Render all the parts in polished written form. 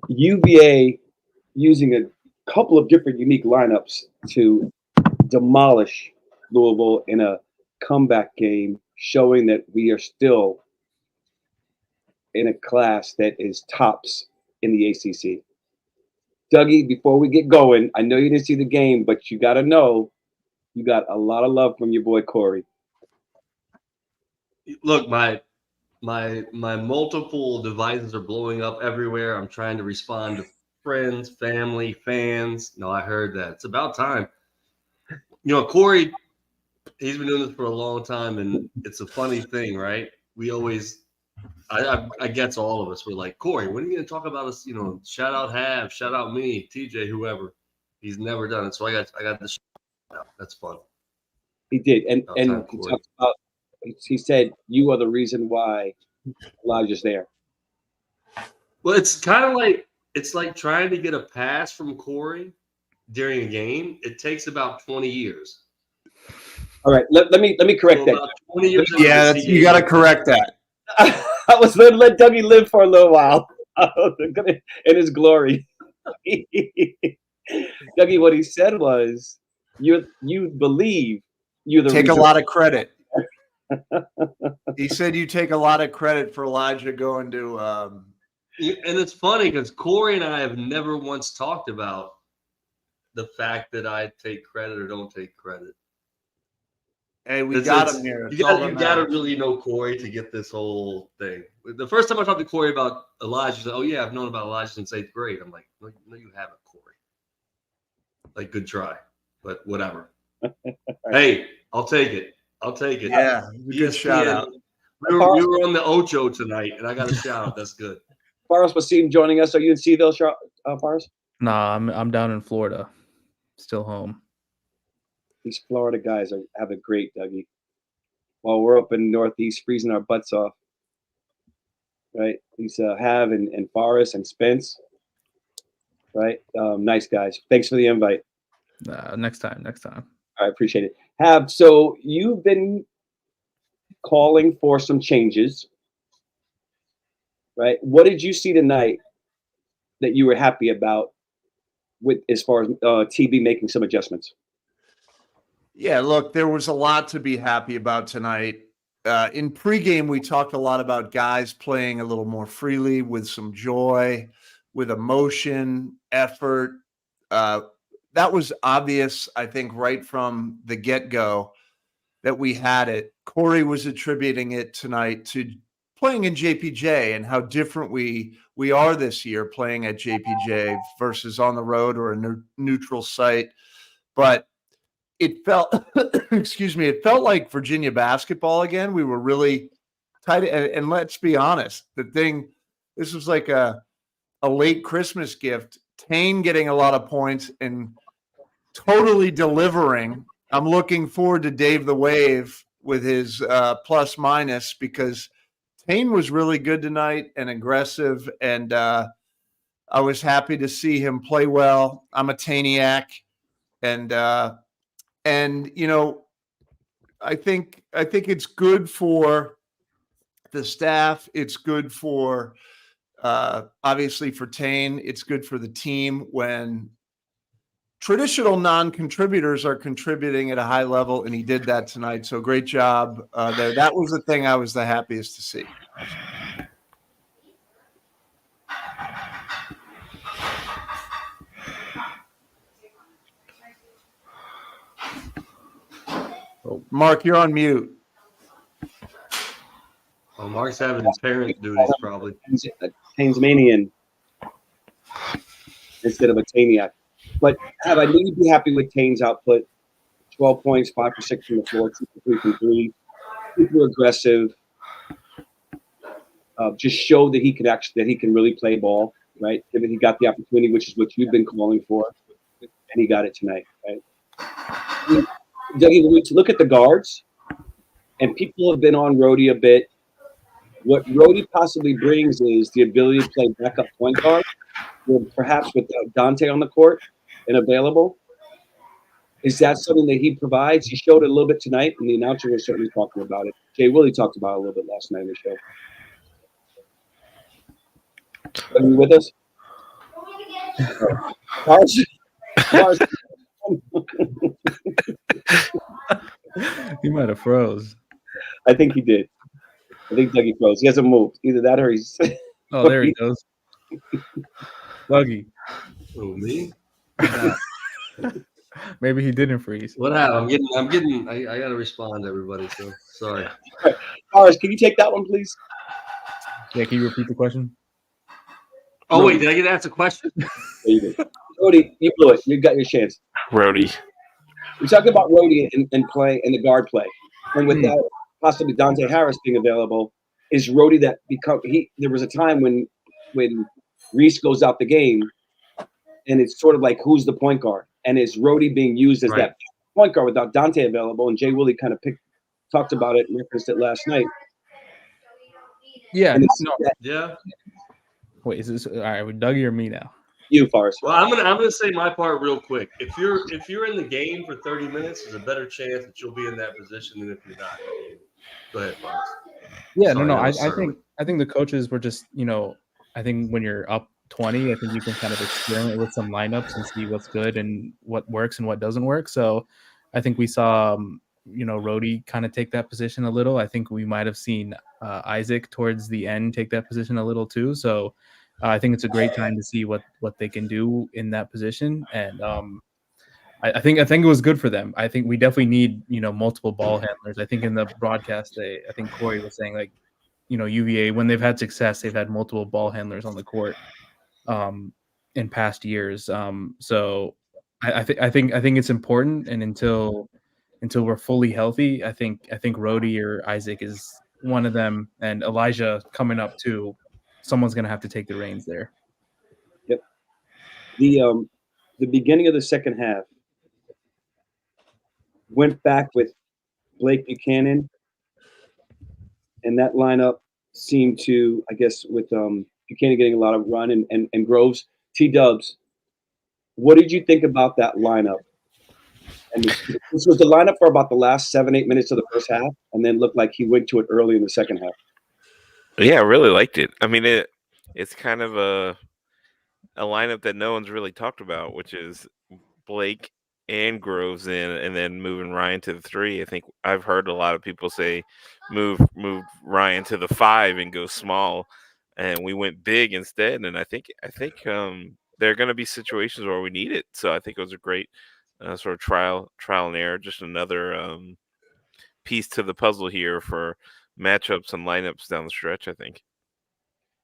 UVA using a couple of different unique lineups to demolish Louisville in a comeback game, showing that we are still in a class that is tops in the ACC. Dougie, before we get going, I know you didn't see the game, but you got to know you got a lot of love from your boy Corey. Look, my multiple devices are blowing up everywhere. I'm trying to respond to friends, family, fans. No, I heard that. It's about time. Corey, he's been doing this for a long time, and it's a funny thing, right? We always, I guess all of us were like, Corey, when are you going to talk about us? Shout out Hav, shout out me, TJ, whoever. He's never done it, so I got the shout out. That's fun. He did, and he talked about. He said, "You are the reason why Elijah's there." Well, it's kind of like trying to get a pass from Corey during a game. It takes about 20 years. All right, let me correct that. 20 years yeah, you got to correct that. I was going to let Dougie live for a little while in his glory. Dougie, what he said was, "You believe you're the take a lot of credit." He said you take a lot of credit for Elijah going to. And it's funny because Corey and I have never once talked about the fact that I take credit or don't take credit. Hey, we got him here. You got to really know Corey to get this whole thing. The first time I talked to Corey about Elijah, he said, "Oh yeah, I've known about Elijah since 8th grade." I'm like, "No, you haven't, Corey." Like, good try, but whatever. Hey, I'll take it. Yeah, good shout out. We were on the Ocho tonight, and I got a shout out. That's good. Faris Wasim joining us. Are you in Seaville, Faris? Nah, I'm down in Florida, still home. These Florida guys have it great, Dougie. While we're up in the Northeast freezing our butts off, right? These Hav and Faris and Spence, right? Nice guys. Thanks for the invite. Next time. I appreciate it. Hav, so you've been calling for some changes, right? What did you see tonight that you were happy about with as far as TB making some adjustments? Yeah, look, there was a lot to be happy about tonight. In pregame, we talked a lot about guys playing a little more freely with some joy, with emotion, effort. That was obvious, I think, right from the get-go that we had it. Corey was attributing it tonight to playing in JPJ and how different we are this year playing at JPJ versus on the road or a neutral site. But it felt, it felt like Virginia basketball again. We were really tight. And let's be honest, this was like a late Christmas gift. Tane getting a lot of points and totally delivering. I'm looking forward to Dave the Wave with his plus minus because Tane was really good tonight and aggressive, and I was happy to see him play well. I'm a Taniac, and I think it's good for the staff. It's good for obviously for Tane. It's good for the team when traditional non-contributors are contributing at a high level, and he did that tonight. So great job there. That was the thing I was the happiest to see. Oh, Mark, you're on mute. Oh, Mark's having his parents' duties probably. Tanesmanian instead of a Taniac. But I knew you'd be happy with Tane's output. 12 points, 5 for 6 from the floor, 2 for 3 from 3. Super aggressive. Just showed that he can really play ball, right? Given he got the opportunity, which is what you've been calling for, and he got it tonight, right? Dougie, when we look at the guards, and people have been on Rhodey a bit. What Rhodey possibly brings is the ability to play backup point guard, perhaps without Dante on the court and available. Is that something that he provides? He showed it a little bit tonight, and the announcer was certainly talking about it. Jay Willie talked about it a little bit last night in the show. Are you with us? Forrest, Forrest, He might have froze. I think he did. I think Dougie froze. He hasn't moved. Either that or he's. Oh, there he goes. Dougie. Oh, me? Maybe he didn't freeze. What happened? I got to respond to everybody. So sorry. Forrest, can you take that one, please? Yeah, can you repeat the question? Oh, wait, did I get to ask a question? There you go. Rody, you blew it. You got your chance. Rody. We're talking about Rody and play and the guard play, and without possibly Dante Harris being available, is Rody that become he? There was a time when Reese goes out the game, and it's sort of like who's the point guard, and is Rody being used as that point guard without Dante available? And Jay Willie kind of talked about it and referenced it last night. Yeah. Yeah. Wait, is this all right with Dougie or me now? You, Forrest. Well, I'm gonna say my part real quick. If you're in the game for 30 minutes, there's a better chance that you'll be in that position than if you're not. Go ahead, Forrest. Yeah, Sorry, no. that I was think the coaches were just, I think when you're up 20, I think you can kind of experiment with some lineups and see what's good and what works and what doesn't work. So I think we saw, Rody kind of take that position a little. I think we might have seen Isaac towards the end take that position a little too. So I think it's a great time to see what they can do in that position. And I think it was good for them. I think we definitely need, multiple ball handlers. I think in the broadcast, I think Corey was saying like, UVA, when they've had success, they've had multiple ball handlers on the court in past years. So I think it's important. And until we're fully healthy, I think Rody or Isaac is one of them, and Elijah coming up too. Someone's going to have to take the reins there. Yep. The beginning of the second half went back with Blake Buchanan, and that lineup seemed to, I guess, with Buchanan getting a lot of run and Groves, T-Dubs. What did you think about that lineup? And this was the lineup for about the last 7-8 minutes of the first half, and then looked like he went to it early in the second half. Yeah, I really liked it. I mean, it's kind of a lineup that no one's really talked about, which is Blake and Groves in, and then moving Ryan to the 3. I think I've heard a lot of people say move Ryan to the 5 and go small, and we went big instead. And I think there are going to be situations where we need it. So I think it was a great sort of trial and error, just another piece to the puzzle here for matchups and lineups down the stretch, I think.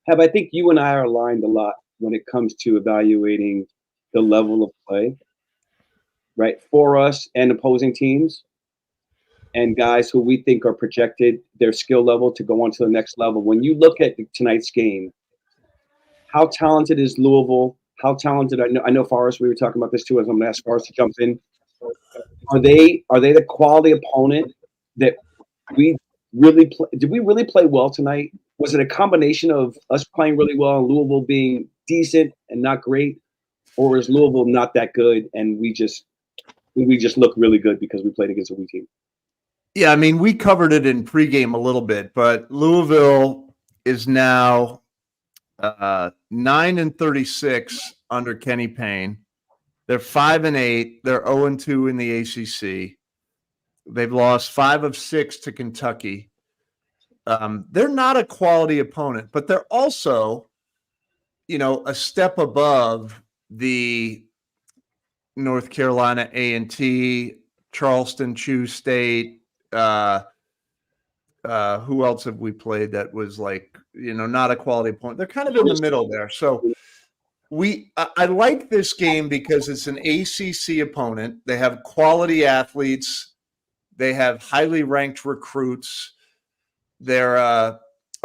I think you and I are aligned a lot when it comes to evaluating the level of play, right, for us and opposing teams, and guys who we think are projected their skill level to go on to the next level. When you look at tonight's game, how talented is Louisville? How talented? I know Forrest. We were talking about this too. As I'm going to ask Forrest to jump in. Are they the quality opponent that we really play? Did we really play well tonight? Was it a combination of us playing really well and Louisville being decent and not great, or is Louisville not that good and we just look really good because we played against a weak team? Yeah, I mean, we covered it in pregame a little bit, but Louisville is now 9-36 under Kenny Payne. They're 5-8. They're 0-2 in the ACC. They've lost 5 of 6 to Kentucky. They're not a quality opponent, but they're also, a step above the North Carolina A&T, Charleston Chew State. Who else have we played that was like, not a quality opponent? They're kind of in the middle there. So I like this game because it's an ACC opponent. They have quality athletes. They have highly ranked recruits. They're a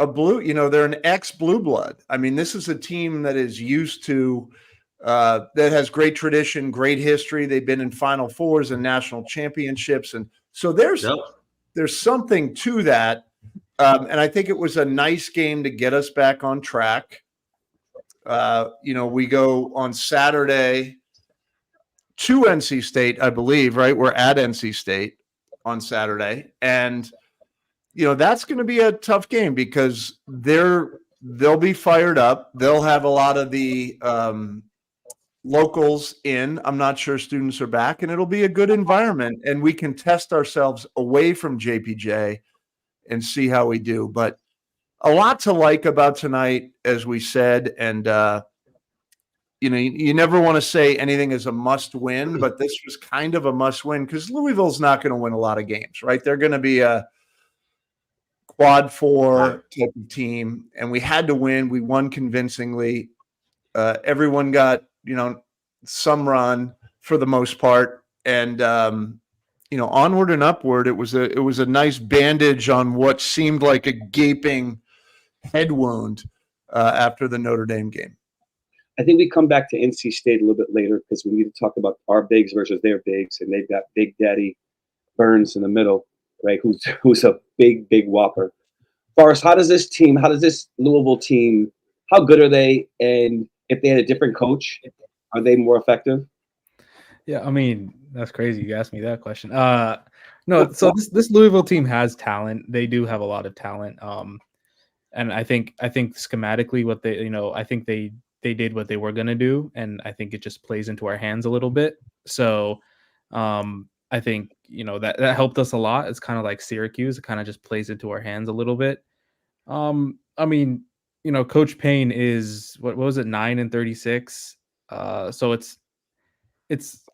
blue, they're an ex-blue blood. I mean, this is a team that is used to, that has great tradition, great history. They've been in Final Fours and national championships. And so there's something to that. And I think it was a nice game to get us back on track. We go on Saturday to NC State, I believe, right? We're at NC State on Saturday. And that's going to be a tough game because they'll be fired up. They'll have a lot of the locals in. I'm not sure students are back, and it'll be a good environment, and we can test ourselves away from JPJ and see how we do. But a lot to like about tonight, as we said, and you never want to say anything is a must win, but this was kind of a must win because Louisville's not going to win a lot of games, right? They're going to be a quad 4 type of team, and we had to win. We won convincingly. Everyone got, some run for the most part, and onward and upward. It was a nice bandage on what seemed like a gaping head wound after the Notre Dame game. I think we come back to NC State a little bit later because we need to talk about our bigs versus their bigs, and they've got Big Daddy Burns in the middle, right? Who's a big whopper. Forrest, how does this Louisville team, how good are they? And if they had a different coach, are they more effective? Yeah, I mean, that's crazy. You asked me that question. No, so this Louisville team has talent. They do have a lot of talent. And I think schematically what they, I think they did what they were going to do. And I think it just plays into our hands a little bit. So I think, that helped us a lot. It's kind of like Syracuse. It kind of just plays into our hands a little bit. I mean, Coach Payne is, what was it, 9-36. So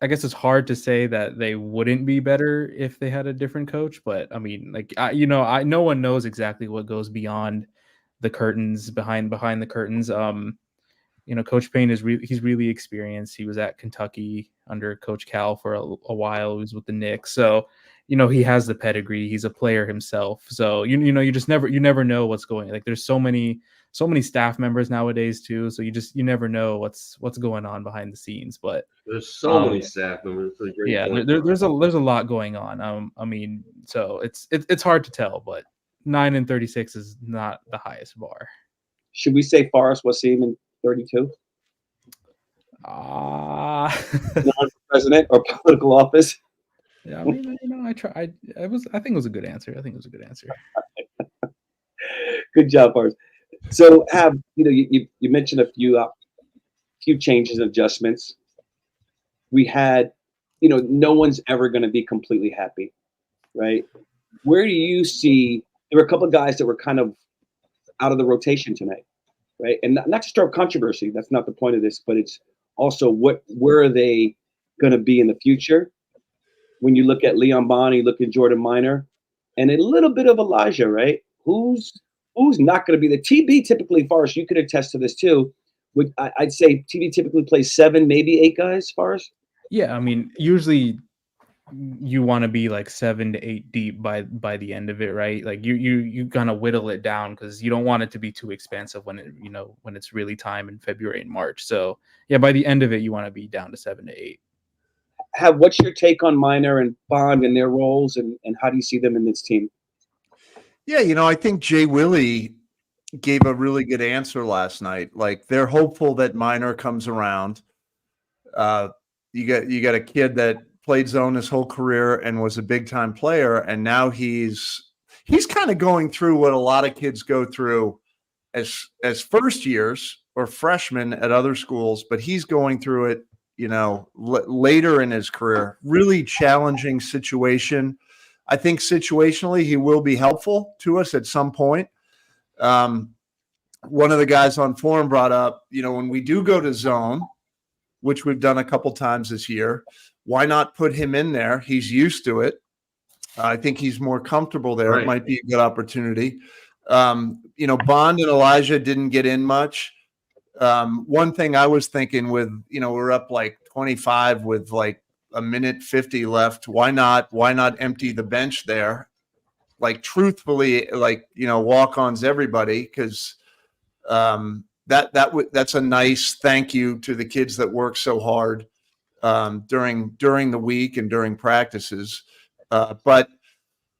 I guess it's hard to say that they wouldn't be better if they had a different coach, but I mean, like, no one knows exactly what goes beyond the curtains, behind the curtains. Coach Payne he's really experienced. He was at Kentucky under Coach Cal for a while. He was with the Knicks. So, he has the pedigree. He's a player himself. So, you never know what's going on. Like, there's so many staff members nowadays too. So you never know what's going on behind the scenes. But there's so many staff members. There's a lot going on. I mean, so it's hard to tell, but 9-36 is not the highest bar. Should we say Forrest was seeing in 32? President or political office? Yeah, I mean, I tried. I think it was a good answer. Good job, Forrest. So, you mentioned a few changes and adjustments. We had, no one's ever going to be completely happy, right? Where do you see? There were a couple of guys that were kind of out of the rotation tonight, right? And not to start controversy. That's not the point of this, but it's also where are they going to be in the future? When you look at Leon Bond, you look at Jordan Minor, and a little bit of Elijah, right? Who's not going to be the TB typically, Forrest, you could attest to this too. I'd say TB typically plays 7, maybe 8 guys, Forrest? Yeah, I mean, usually you want to be like 7 to 8 deep by the end of it, right? Like you kind of whittle it down because you don't want it to be too expansive when it's really time in February and March. So yeah, by the end of it, you want to be down to 7 to 8. What's your take on Minor and Bond and their roles, and how do you see them in this team? Yeah, I think Jay Willie gave a really good answer last night. Like, they're hopeful that Minor comes around. You got a kid that played zone his whole career and was a big time player, and now he's kind of going through what a lot of kids go through as first years or freshmen at other schools, but he's going through it, later in his career. Really challenging situation. I think situationally he will be helpful to us at some point. One of the guys on forum brought up, when we do go to zone, which we've done a couple times this year, why not put him in there? He's used to it. I think he's more comfortable there. Right. It might be a good opportunity. Bond and Elijah didn't get in much. One thing I was thinking with, we're up like 25 with like a minute 50 left. Why not empty the bench there? Like, truthfully, walk-ons everybody, because that's a nice thank you to the kids that work so hard during the week and during practices. But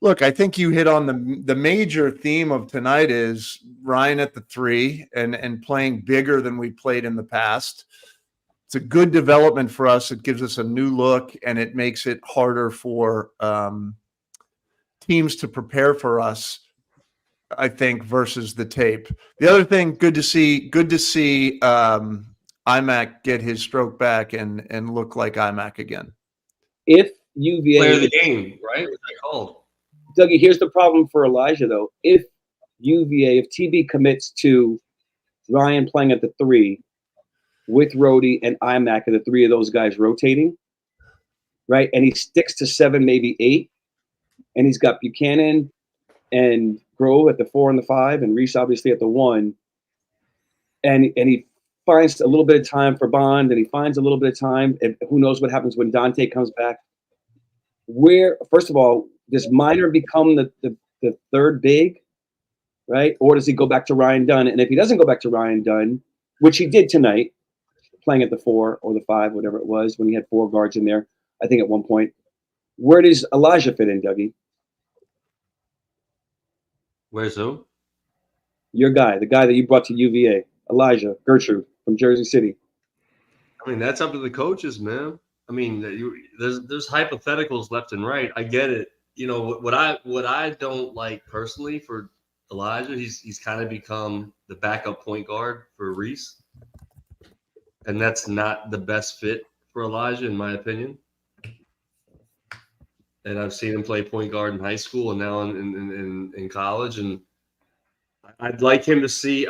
look, I think you hit on the major theme of tonight is Ryan at the 3 and playing bigger than we played in the past. It's a good development for us. It gives us a new look, and it makes it harder for teams to prepare for us, I think, versus the tape. The other thing, good to see Imac get his stroke back and look like Imac again? If UVA Player of the game, right? What's that called? Dougie, here's the problem for Elijah though. If TB commits to Ryan playing at the 3 with Rhodey and Imac and the 3 of those guys rotating, right? And he sticks to 7, maybe 8, and he's got Buchanan and Grove at the 4 and the 5, and Reese obviously at the 1, and he finds a little bit of time for Bond, and he finds a little bit of time, and who knows what happens when Dante comes back. Where, first of all, does Minor become the third big, right? Or does he go back to Ryan Dunn? And if he doesn't go back to Ryan Dunn, which he did tonight, playing at the 4 or the 5, whatever it was, when he had 4 guards in there, I think at one point, where does Elijah fit in, Dougie? Where's who? Your guy, the guy that you brought to UVA, Elijah Gertrude from Jersey City. I mean, that's up to the coaches, man. I mean, there's hypotheticals left and right. I get it. You know what I don't like personally for Elijah, he's kind of become the backup point guard for Reese, and that's not the best fit for Elijah, in my opinion. And I've seen him play point guard in high school and now in college, and I'd like to see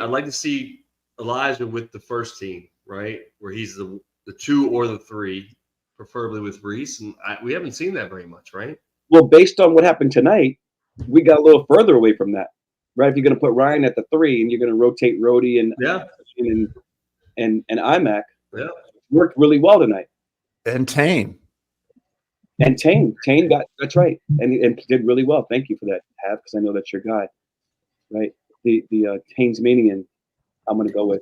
Elijah with the first team, right, where he's the 2 or the 3, preferably with Reese, and we haven't seen that very much, right? Well, based on what happened tonight, we got a little further away from that, right? If you're going to put Ryan at the 3 and you're going to rotate Rhodey and Imac, worked really well tonight. And Tane got that's right, and did really well. Thank you for that, Hav, because I know that's your guy, right? The Tane's Manian, I'm going to go with.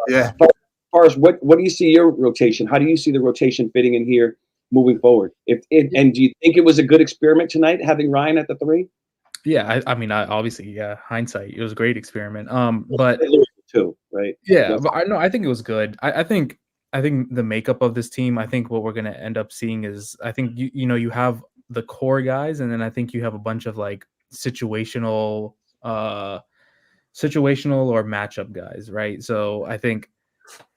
Yeah. As far as what do you see your rotation? How do you see the rotation fitting in here moving forward? And do you think it was a good experiment tonight having Ryan at the 3? Yeah, I mean, obviously, hindsight, it was a great experiment. But too, right? Yeah, but I think it was good. I think the makeup of this team, I think what we're gonna end up seeing is, I think you have the core guys, and then I think you have a bunch of like situational or matchup guys, right? So I think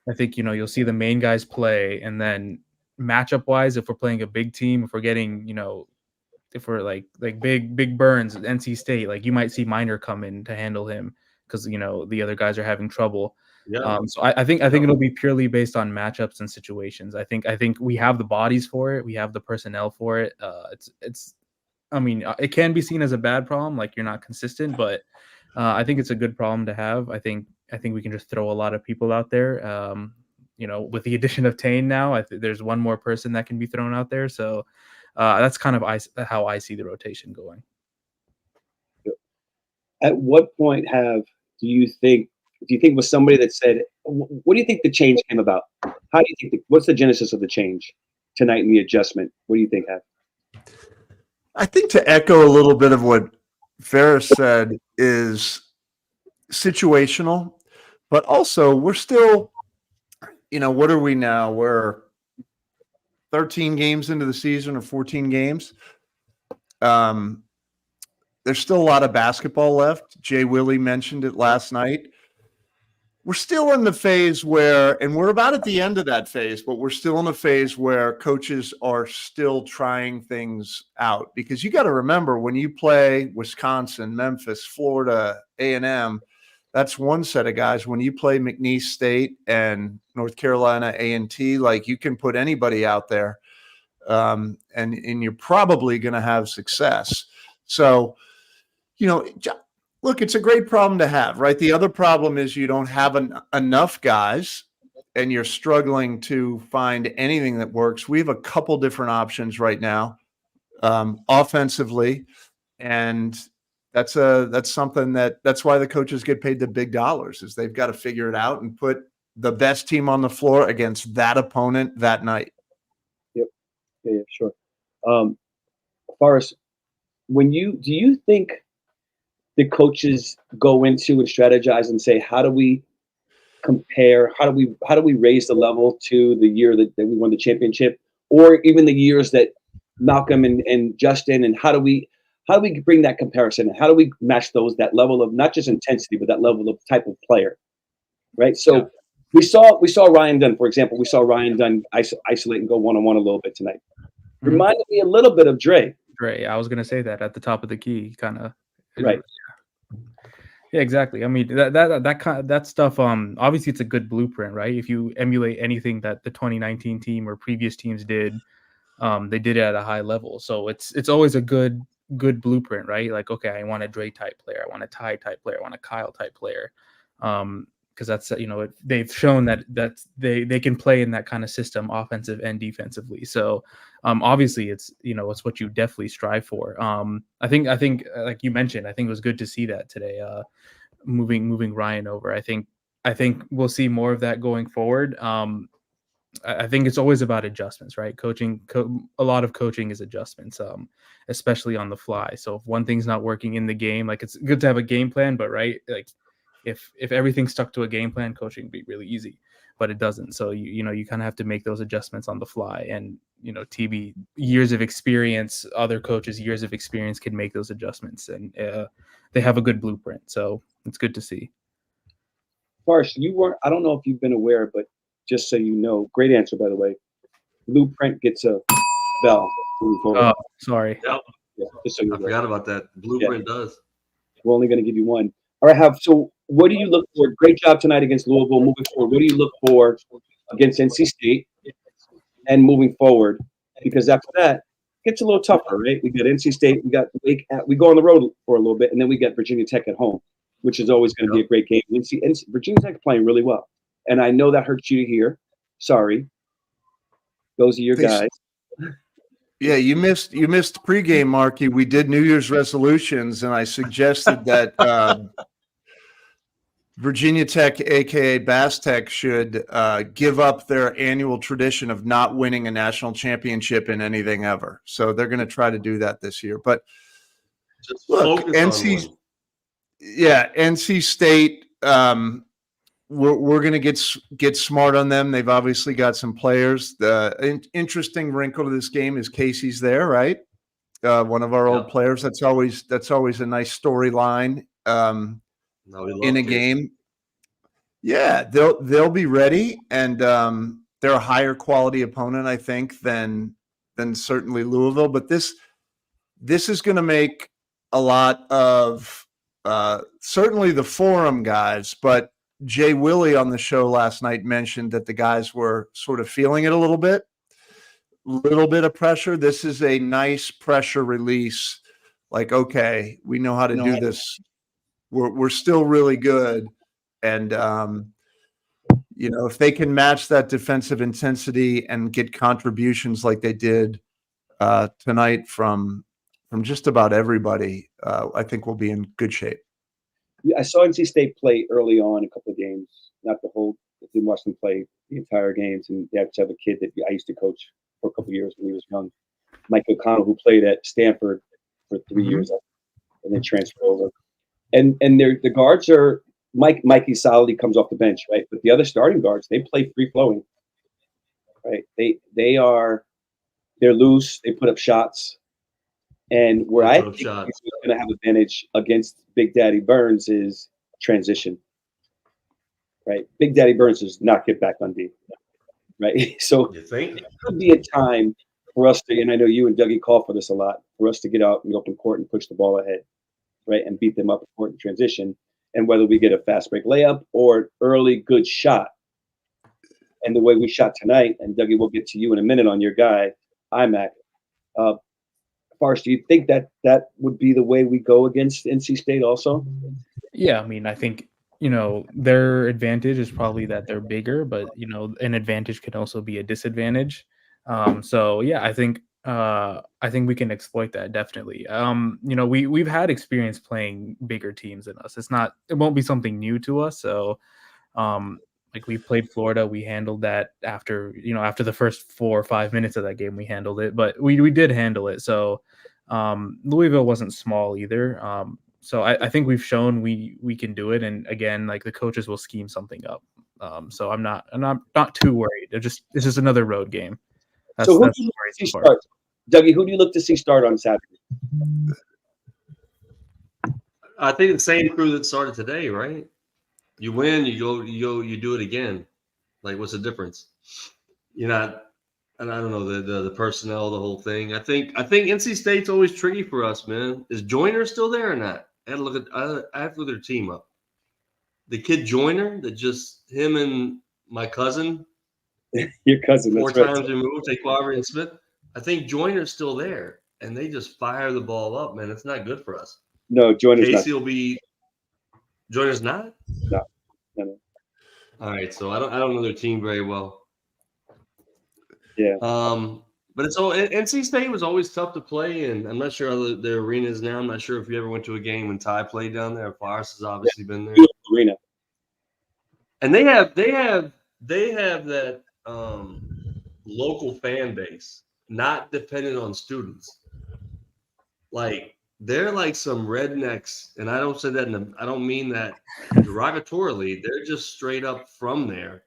you'll see the main guys play, and then matchup wise, if we're playing a big team, if we're getting if we're like big Burns, NC State, like you might see Minor come in to handle him because the other guys are having trouble. Yeah. So I think it'll be purely based on matchups and situations. I think we have the bodies for it. We have the personnel for it. I mean, it can be seen as a bad problem, like you're not consistent, but I think it's a good problem to have. I think we can just throw a lot of people out there. With the addition of Tane now, there's one more person that can be thrown out there. So that's kind of how I see the rotation going. At what point do you think was somebody that said, what do you think the change came about? How do you think what's the genesis of the change tonight and the adjustment? What do you think happened? I think, to echo a little bit of what Ferris said, is situational, but also we're still, what are we now? We're 13 games into the season, or 14 games. There's still a lot of basketball left. Jay Willie mentioned it last night. We're still in the phase where, and we're about at the end of that phase, but we're still in a phase where coaches are still trying things out. Because you got to remember, when you play Wisconsin, Memphis, Florida, A&M, that's one set of guys. When you play McNeese State and North Carolina A&T, like, you can put anybody out there, and you're probably going to have success. So, look, it's a great problem to have, right? The other problem is you don't have enough guys, and you're struggling to find anything that works. We have a couple different options right now, offensively, and that's something that's why the coaches get paid the big dollars, is they've got to figure it out and put the best team on the floor against that opponent that night. Yep. Yeah, sure. Forrest, do you think the coaches go into and strategize and say, how do we compare? How do we raise the level to the year that we won the championship, or even the years that Malcolm and Justin, and how do we bring that comparison? And how do we match that level of not just intensity, but that level of type of player, right? So We saw Ryan Dunn, for example. We saw Ryan Dunn isolate and go one-on-one a little bit tonight. Mhm. Reminded me a little bit of Dre. Dre, I was gonna say that at the top of the key, kind of. Right. Yeah, exactly. I mean, that stuff. Obviously, it's a good blueprint, right? If you emulate anything that the 2019 team or previous teams did, they did it at a high level. So it's always a good blueprint, right? Like, okay, I want a Dre type player, I want a Ty type player, I want a Kyle type player, because that's they've shown that they can play in that kind of system, offensive and defensively. So obviously it's it's what you definitely strive for. I think like you mentioned, I think it was good to see that today. Moving Ryan over, I think we'll see more of that going forward. I think it's always about adjustments, right? A lot of coaching is adjustments, especially on the fly. So if one thing's not working in the game, like, it's good to have a game plan, but right, like if everything stuck to a game plan, coaching would be really easy, but it doesn't. So you kind of have to make those adjustments on the fly. And TB years of experience, other coaches years of experience can make those adjustments, and they have a good blueprint. So it's good to see. Farsh, I don't know if you've been aware, but just so you know, great answer, by the way. Blueprint gets a bell. Oh, sorry. Yep. Yeah, just so you I know. forgot about that. Blueprint does. We're only going to give you one. All right, so what do you look for? Great job tonight against Louisville. Moving forward, what do you look for against NC State and moving forward? Because after that, it gets a little tougher, right? We got NC State, we go on the road for a little bit, and then we get Virginia Tech at home, which is always going to be a great game. Virginia Tech playing really well, and I know that hurts you to hear. Sorry, those are your guys. Yeah, you missed pregame, Marky. We did New Year's resolutions, and I suggested that Virginia Tech, aka Bass Tech, should give up their annual tradition of not winning a national championship in anything ever. So they're going to try to do that this year. But Just look, focus on NC State. We're going to get smart on them. They've obviously got some players. The interesting wrinkle to this game is Casey's there, right? One of our old players. That's always a nice storyline in a game. Yeah, they'll be ready, and they're a higher quality opponent, I think, than certainly Louisville. But this is going to make a lot of certainly the Forum guys, but Jay Willie on the show last night mentioned that the guys were sort of feeling it a little bit of pressure. This is a nice pressure release. Like, okay, we know how to do this. We're still really good. And, if they can match that defensive intensity and get contributions like they did tonight from just about everybody, I think we'll be in good shape. I saw NC State play early on a couple of games, not the whole. I didn't watch them play the entire games, and they actually have a kid that I used to coach for a couple of years when he was young, Mike O'Connell, who played at Stanford for 3 years and then transferred over. And the guards are Mikey solid. He comes off the bench, right? But the other starting guards, they play free flowing, right? They're loose. They put up shots. And where I think he's going to have advantage against Big Daddy Burns is transition, right? Big Daddy Burns does not get back on D, right? So You think? it could be a time for us to, and I know you and Dougie call for this a lot, for us to get out in the open court and push the ball ahead, right? And beat them up in court in transition. And whether we get a fast break layup or an early good shot. And the way we shot tonight, and Dougie, we'll get to you in a minute on your guy, IMAC. Farsh, do you think that would be the way we go against NC State also? Yeah, I mean, I think, their advantage is probably that they're bigger, but, an advantage can also be a disadvantage. So, yeah, I think we can exploit that, definitely. We've had experience playing bigger teams than us. It won't be something new to us. So, like, we played Florida, we handled that after the first 4 or 5 minutes of that game, we handled it, but we did handle it. So Louisville wasn't small either. So I think we've shown we can do it. And again, like, the coaches will scheme something up. So I'm not too worried. It's just another road game. So who do you look to see start? Dougie, who do you look to see start on Saturday? I think the same crew that started today, right? You win, you do it again. Like, what's the difference? You're not, and I don't know the personnel, the whole thing. I think NC State's always tricky for us, man. Is Joyner still there or not? I have to look at their team up. The kid Joyner, that just him and my cousin, Your cousin, 4 that's right. times removed, Taquavi and Smith. I think Joyner's still there, and they just fire the ball up, man. It's not good for us. No, Joyner's Casey not. will be. Joyner's not. No. All right, so I don't know their team very well. Yeah. But it's all NC State was always tough to play, and I'm not sure how their arena is now. I'm not sure if you ever went to a game when Ty played down there. Forrest has obviously been there, Arena. and they have that local fan base, not dependent on students. Like, they're like some rednecks, and I don't say that I don't mean that derogatorily. They're just straight up from there,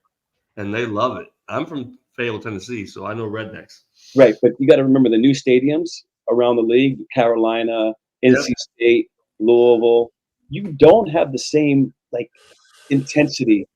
and they love it. I'm from Fayetteville, Tennessee, so I know rednecks. Right, but you got to remember the new stadiums around the league: Carolina, NC State, Louisville. You don't have the same intensity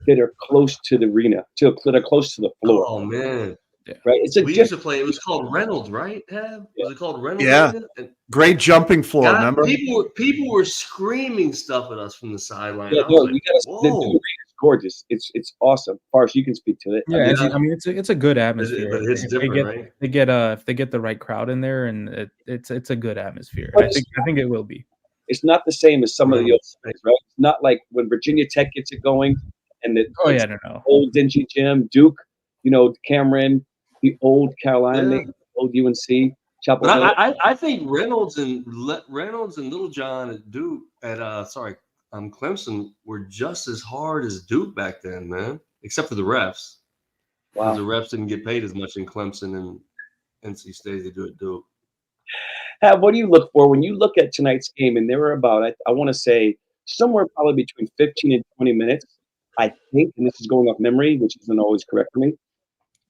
that are close to the arena, that are close to the floor. Oh man, right? It's we used to play. It was called Reynolds, right? Was it called Reynolds? Yeah. And Great jumping floor, remember? People were screaming stuff at us from the sideline. Yeah, I was you got to. It's gorgeous. It's awesome. Forrest, you can speak to it. Yeah, I mean it's a good atmosphere. But it's different, right? They get if they get the right crowd in there, and it's a good atmosphere. But I think it will be. It's not the same as some of the old things, right? It's not like when Virginia Tech gets it going, and the I don't know. Old dingy gym, Duke, Cameron, the old Carolina, old UNC. Chapel Hill. But I think Reynolds and Little John at Duke Clemson were just as hard as Duke back then, man. Except for the refs. Wow. The refs didn't get paid as much in Clemson and NC State as they do at Duke. What do you look for when you look at tonight's game? And there were about, I want to say, somewhere probably between 15 and 20 minutes, I think, and this is going off memory, which isn't always correct for me,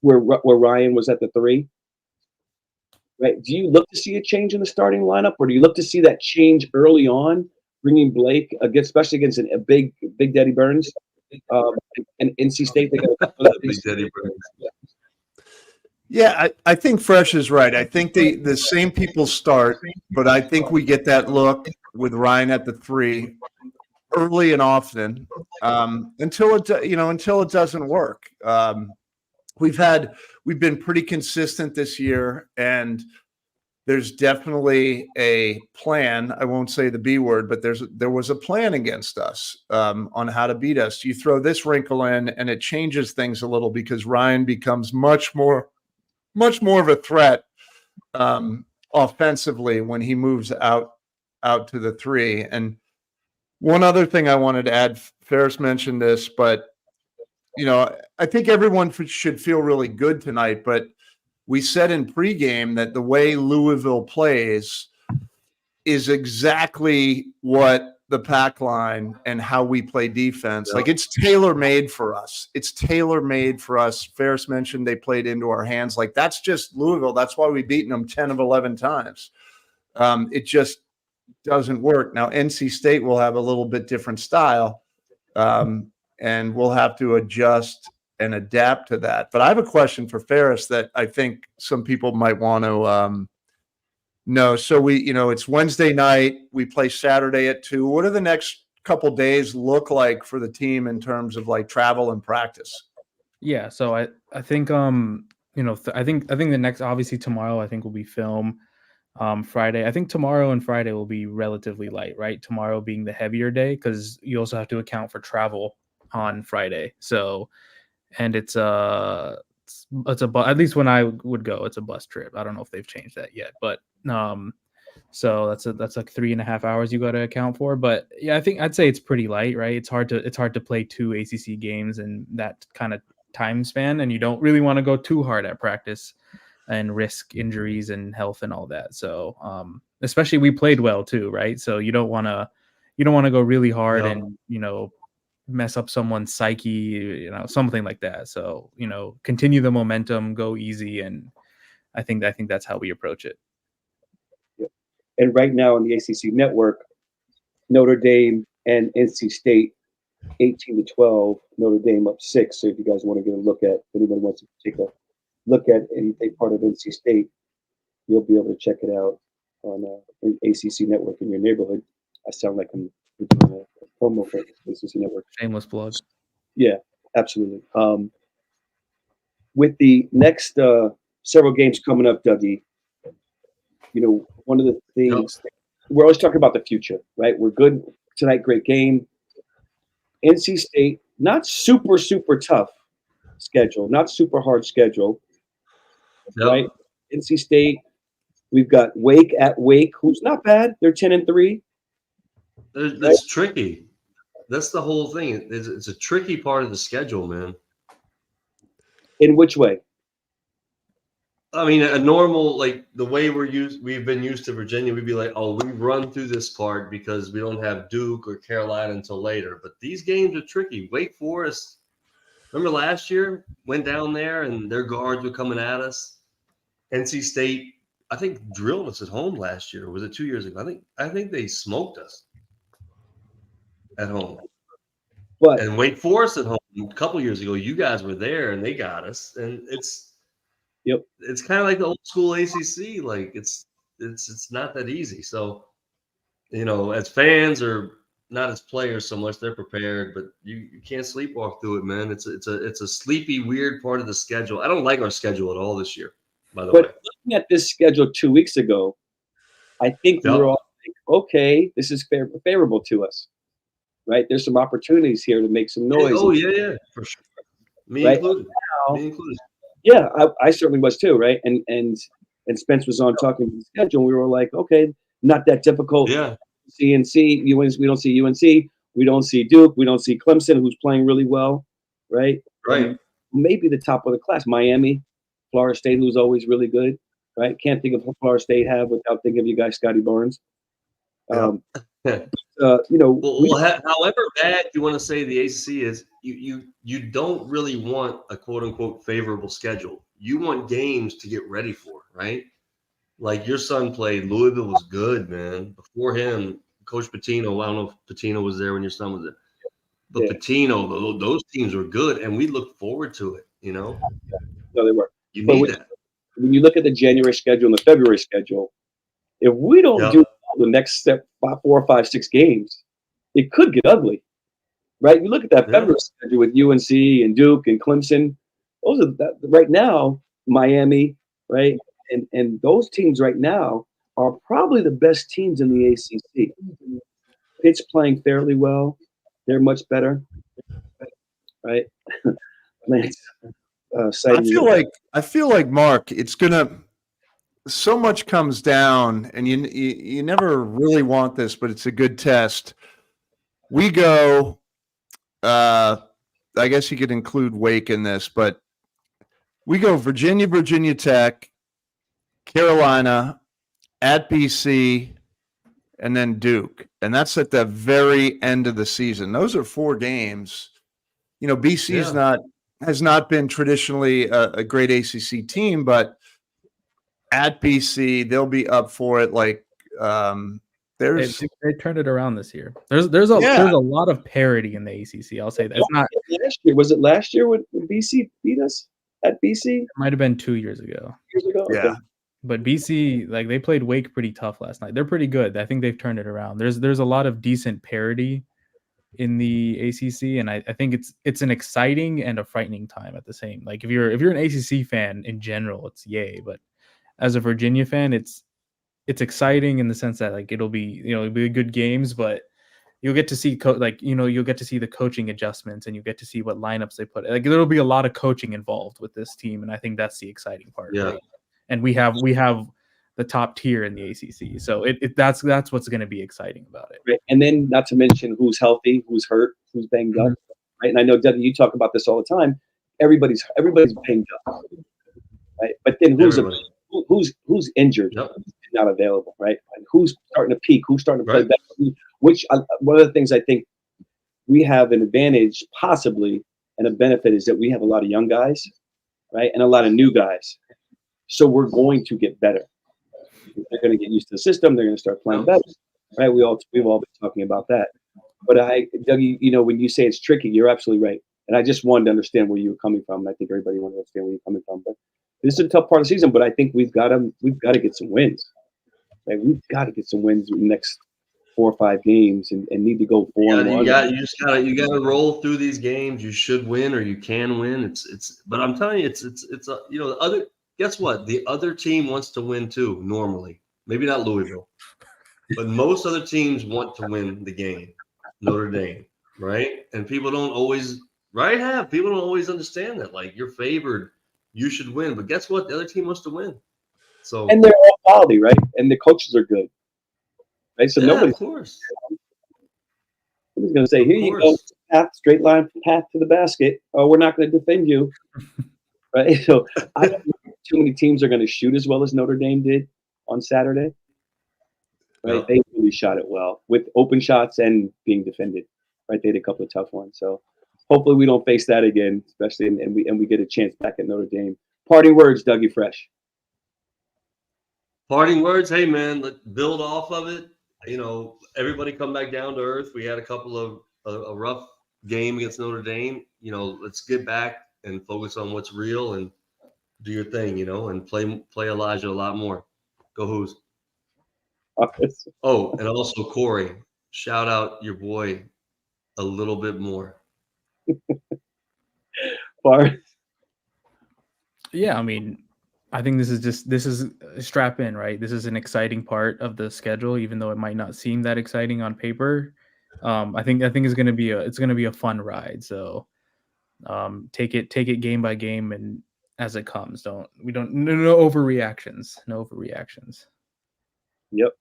where Ryan was at the 3. Right? Do you look to see a change in the starting lineup, or do you look to see that change early on, bringing Blake, especially against a Big Daddy Burns and NC State? They got Big Daddy Burns. Yeah, I think Fresh is right. I think the same people start, but I think we get that look with Ryan at the 3 early and often until it doesn't work. We've been pretty consistent this year, and there's definitely a plan. I won't say the B word, but there was a plan against us on how to beat us. You throw this wrinkle in, and it changes things a little because Ryan becomes much more of a threat offensively when he moves out to the 3. And one other thing I wanted to add, Ferris mentioned this, but I think everyone should feel really good tonight. But we said in pregame that the way Louisville plays is exactly what the pack line and how we play defense. Like, it's tailor-made for us. It's tailor-made for us. Ferris mentioned they played into our hands. Like, that's just Louisville. That's why we've beaten them 10 of 11 times. It just doesn't work. Now, NC State will have a little bit different style, and we'll have to adjust and adapt to that. But I have a question for Ferris that I think some people might want to know. So it's Wednesday night. We play Saturday at 2. What do the next couple days look like for the team in terms of travel and practice? Yeah, so I think I think the next, obviously tomorrow I think will be film. Friday, I think tomorrow and Friday will be relatively light, right? Tomorrow being the heavier day because you also have to account for travel on Friday. So, and it's at least when I would go, it's a bus trip. I don't know if they've changed that yet, but so that's like 3.5 hours you got to account for. But yeah, I'd say it's pretty light, right? It's hard to play 2 ACC games in that kind of time span, and you don't really want to go too hard at practice and risk injuries and health and all that. So especially we played well too, right? So you don't want to go really hard and mess up someone's psyche, something like that. So continue the momentum, go easy, and I think that's how we approach it. And right now on the ACC network, Notre Dame and NC State 18-12, Notre Dame up 6. So if you guys want to get a look at, if anyone wants to take a look at any part of NC State, you'll be able to check it out on ACC Network in your neighborhood. I sound like I'm doing a promo for ACC Network. Shameless plug. Yeah, absolutely. With the next several games coming up, Dougie, one of the things we're always talking about the future, right? We're good tonight, great game. NC State, not super, super tough schedule, not super hard schedule, right? NC State, we've got Wake at Wake, who's not bad. They're 10-3. It's tricky. That's the whole thing. It's a tricky part of the schedule, man. In which way? I mean, a normal, like the way we've been used to Virginia, we'd be like, oh, we run through this part because we don't have Duke or Carolina until later. But these games are tricky. Wake Forest, remember last year, went down there and their guards were coming at us. NC State, I think, drilled us at home last year. Or was it 2 years ago? I think they smoked us at home. And Wake Forest at home a couple years ago, you guys were there and they got us. And it's kind of like the old school ACC. Like it's not that easy. So, as fans or not as players so much, they're prepared, but you can't sleepwalk through it, man. It's a sleepy, weird part of the schedule. I don't like our schedule at all this year, by the way. But looking at this schedule 2 weeks ago, I think we were all like, okay, this is favorable to us, right? There's some opportunities here to make some noise. Oh, yeah, for sure. Me included. Yeah, I certainly was too, right? And Spence was on talking about the schedule. We were like, okay, not that difficult. Yeah. CNC, we don't see UNC. We don't see Duke. We don't see Clemson, who's playing really well, right? Right. And maybe the top of the class, Miami, Florida State, who's always really good, right? Can't think of what Florida State have without thinking of you guys, Scotty Barnes. However bad you want to say the ACC is, you don't really want a quote unquote favorable schedule. You want games to get ready for, right? Like your son played, Louisville was good, man. Before him, Coach Pitino, I don't know if Pitino was there when your son was there, but Pitino, those teams were good, and we looked forward to it. No, they were. You need that. When you look at the January schedule and the February schedule, if we don't do the next step 4 or 5, 6 games, it could get ugly, right? You look at that February schedule with UNC and Duke and Clemson. Those are right now, Miami, right? And those teams right now are probably the best teams in the ACC. Pitt's playing fairly well. They're much better, right? I feel like Mark, it's gonna. So much comes down, and you never really want this, but it's a good test. We go. I guess you could include Wake in this, but we go Virginia Tech, Carolina, at BC, and then Duke, and that's at the very end of the season. Those are 4 games. BC has not been traditionally a great ACC team, but at BC, they'll be up for it. Like they turned it around this year. There's a lot of parity in the ACC. I'll say that. It's not last year. Was it last year when BC beat us at BC? It might have been 2 years ago. Yeah. Okay. But BC, like they played Wake pretty tough last night. They're pretty good. I think they've turned it around. There's a lot of decent parity in the ACC, and I think it's an exciting and a frightening time at the same. Like if you're an ACC fan in general, it's yay. But as a Virginia fan, it's exciting in the sense that like it'll be good games, but you'll get to see you'll get to see the coaching adjustments, and you get to see what lineups they put. Like there'll be a lot of coaching involved with this team, and I think that's the exciting part. Yeah. Right? And we have the top tier in the ACC, so that's what's going to be exciting about it. Right. And then not to mention who's healthy, who's hurt, who's banged up, right? And I know Debbie, you talk about this all the time. Everybody's banged up, right? But then who's injured, not available, right? And who's starting to peak, who's starting to play better? Which one of the things I think we have an advantage, possibly, and a benefit is that we have a lot of young guys, right, and a lot of new guys. So we're going to get better. They're going to get used to the system. They're going to start playing better, right? We've all been talking about that. But Dougie, when you say it's tricky, you're absolutely right. And I just wanted to understand where you were coming from. I think everybody wanted to understand where you're coming from. But this is a tough part of the season. But I think we've got to get some wins. Right? We've got to get some wins in the next 4 or 5 games and need to go 4-1. You gotta roll through these games. You should win or you can win. But I'm telling you, the other. Guess what? The other team wants to win too. Normally, maybe not Louisville, but most other teams want to win the game. Notre Dame, right? And people don't always people don't always understand that. Like, you're favored, you should win. But guess what? The other team wants to win. So, and they're all quality, right? And the coaches are good. Right? So of course. Nobody's going to say, here you go, straight line path to the basket. Oh, we're not going to defend you. Right? So I don't think too many teams are going to shoot as well as Notre Dame did on Saturday. Right? Yeah. They really shot it well with open shots and being defended. Right? They had a couple of tough ones. So hopefully we don't face that again, especially and we get a chance back at Notre Dame. Parting words, Dougie Fresh. Parting words, hey man, let's build off of it. Everybody come back down to earth. We had a couple of a rough game against Notre Dame. Let's get back and focus on what's real and do your thing, and play Elijah a lot more. Go Hoos. Oh, and also Corey, shout out your boy a little bit more. Yeah, I mean, I think this is strap in, right? This is an exciting part of the schedule, even though it might not seem that exciting on paper. I think it's gonna be a fun ride. So take it game by game and as it comes. No overreactions. No overreactions. Yep.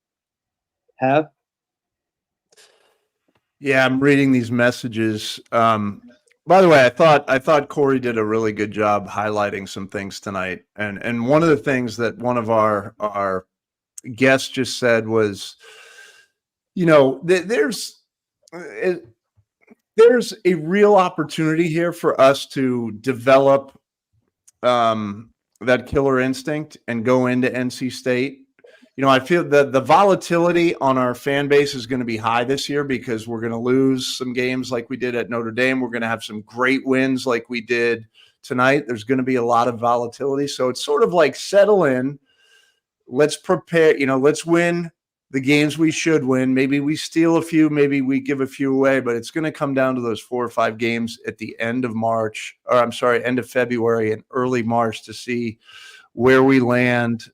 Yeah, I'm reading these messages. By the way, I thought Corey did a really good job highlighting some things tonight. And one of the things that one of our guests just said was, there's a real opportunity here for us to develop that killer instinct and go into NC State. I feel that the volatility on our fan base is going to be high this year because we're going to lose some games like we did at Notre Dame. We're going to have some great wins like we did tonight. There's going to be a lot of volatility. So it's sort of like settle in. Let's prepare. Let's win the games we should win. Maybe we steal a few. Maybe we give a few away. But it's going to come down to those 4 or 5 games at the end of end of February and early March to see where we land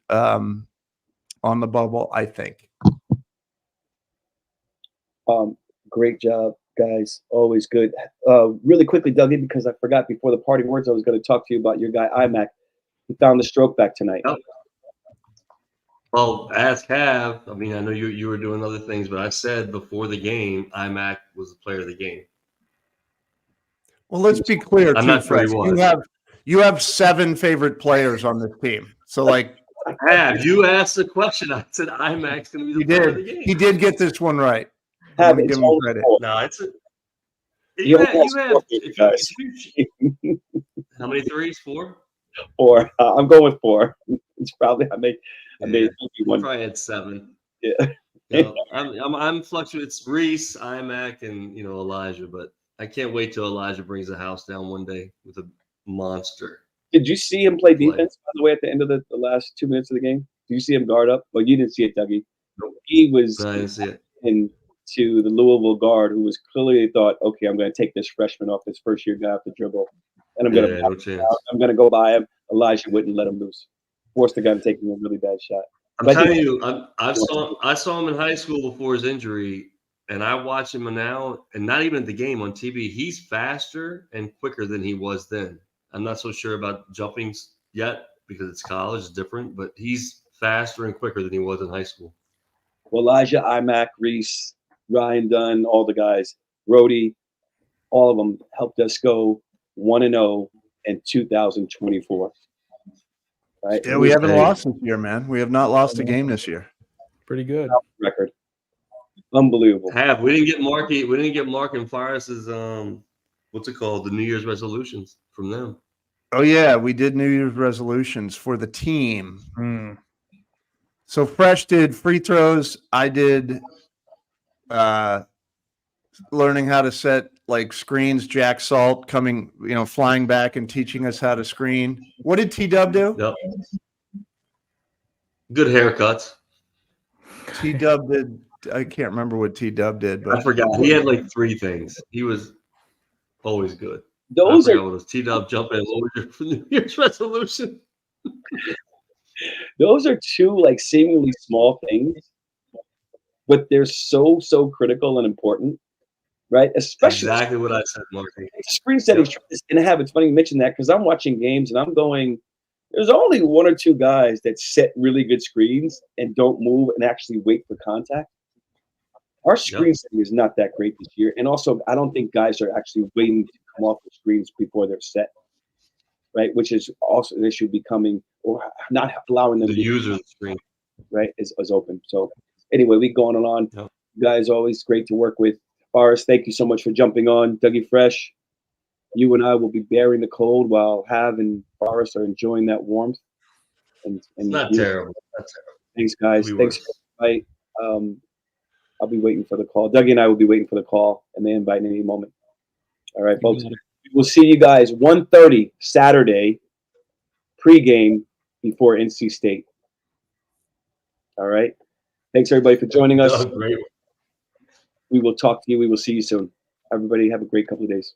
on the bubble, I think. Great job, guys. Always good. Really quickly, Dougie, because I forgot before the parting words, I was going to talk to you about your guy, IMAC. He found the stroke back tonight. Yep. Well, ask Cav. I mean, I know you were doing other things, but I said before the game, IMAC was the player of the game. Well, let's be clear, I'm not sure he was. You have 7 favorite players on this team. So, you asked the question. I said IMAC's going to be the player of the game. He did get this one right. Give him credit. No, it's a. You have how many threes? 4? 4. I'm going with 4. It's probably I made one. Probably had 7. Yeah. I'm fluctuating. It's Reese, IMAC, and Elijah. But I can't wait till Elijah brings the house down one day with a monster. Did you see him play defense, by the way, at the end of the last 2 minutes of the game? Did you see him guard up? Well, you didn't see it, Dougie. Nope. He was I didn't see it. into the Louisville guard who was clearly thought, okay, I'm going to take this freshman off this first-year guy off the dribble, and I'm going to go by him. Elijah wouldn't let him loose. Forced the guy to take a really bad shot. I'm telling you, I saw him in high school before his injury, and I watch him now, and not even at the game on TV. He's faster and quicker than he was then. I'm not so sure about jumping yet because it's college, it's different, but he's faster and quicker than he was in high school. Well, Elijah, IMAC, Reese, Ryan Dunn, all the guys, Rhodey, all of them helped us go 1-0 in 2024. Right? Yeah, we haven't lost this year, man. We have not lost a game this year. Pretty good record. Unbelievable. We didn't get Mark and Forrest's what's it called? The New Year's resolutions from them. Oh yeah, we did New Year's resolutions for the team. So Fresh did free throws. I did learning how to set like screens. Jack Salt coming, flying back and teaching us how to screen. What did T-Dub do? Yep. Good haircuts. T-Dub did. I can't remember what T-Dub did, but I forgot. He had like 3 things. He was always good. Those I are forgot what it was. T-Dub jumping in lower for New Year's resolution. those are 2 like seemingly small things, but they're so critical and important, right? Especially Exactly what I said, Marky. screen setting. And it's funny you mention that because I'm watching games and I'm going, there's only 1 or 2 guys that set really good screens and don't move and actually wait for contact. Our screen setting is not that great this year. And also, I don't think guys are actually waiting to come off the screens before they're set, right? Which is also an issue becoming, or not allowing them The to user screen. right, is open. So anyway, we going on. Yep. Guys, always great to work with. Forrest, thank you so much for jumping on. Dougie Fresh, you and I will be bearing the cold while Hav and Forrest are enjoying that warmth. And Not terrible. Not terrible. Thanks, guys. Could be Thanks worse. for the invite. I'll be waiting for the call. Dougie and I will be waiting for the call and the invite in any moment. All right, folks. We'll see you guys 1:30 Saturday pregame before NC State. All right. Thanks everybody for joining us. Great. We will talk to you. We will see you soon. Everybody have a great couple of days.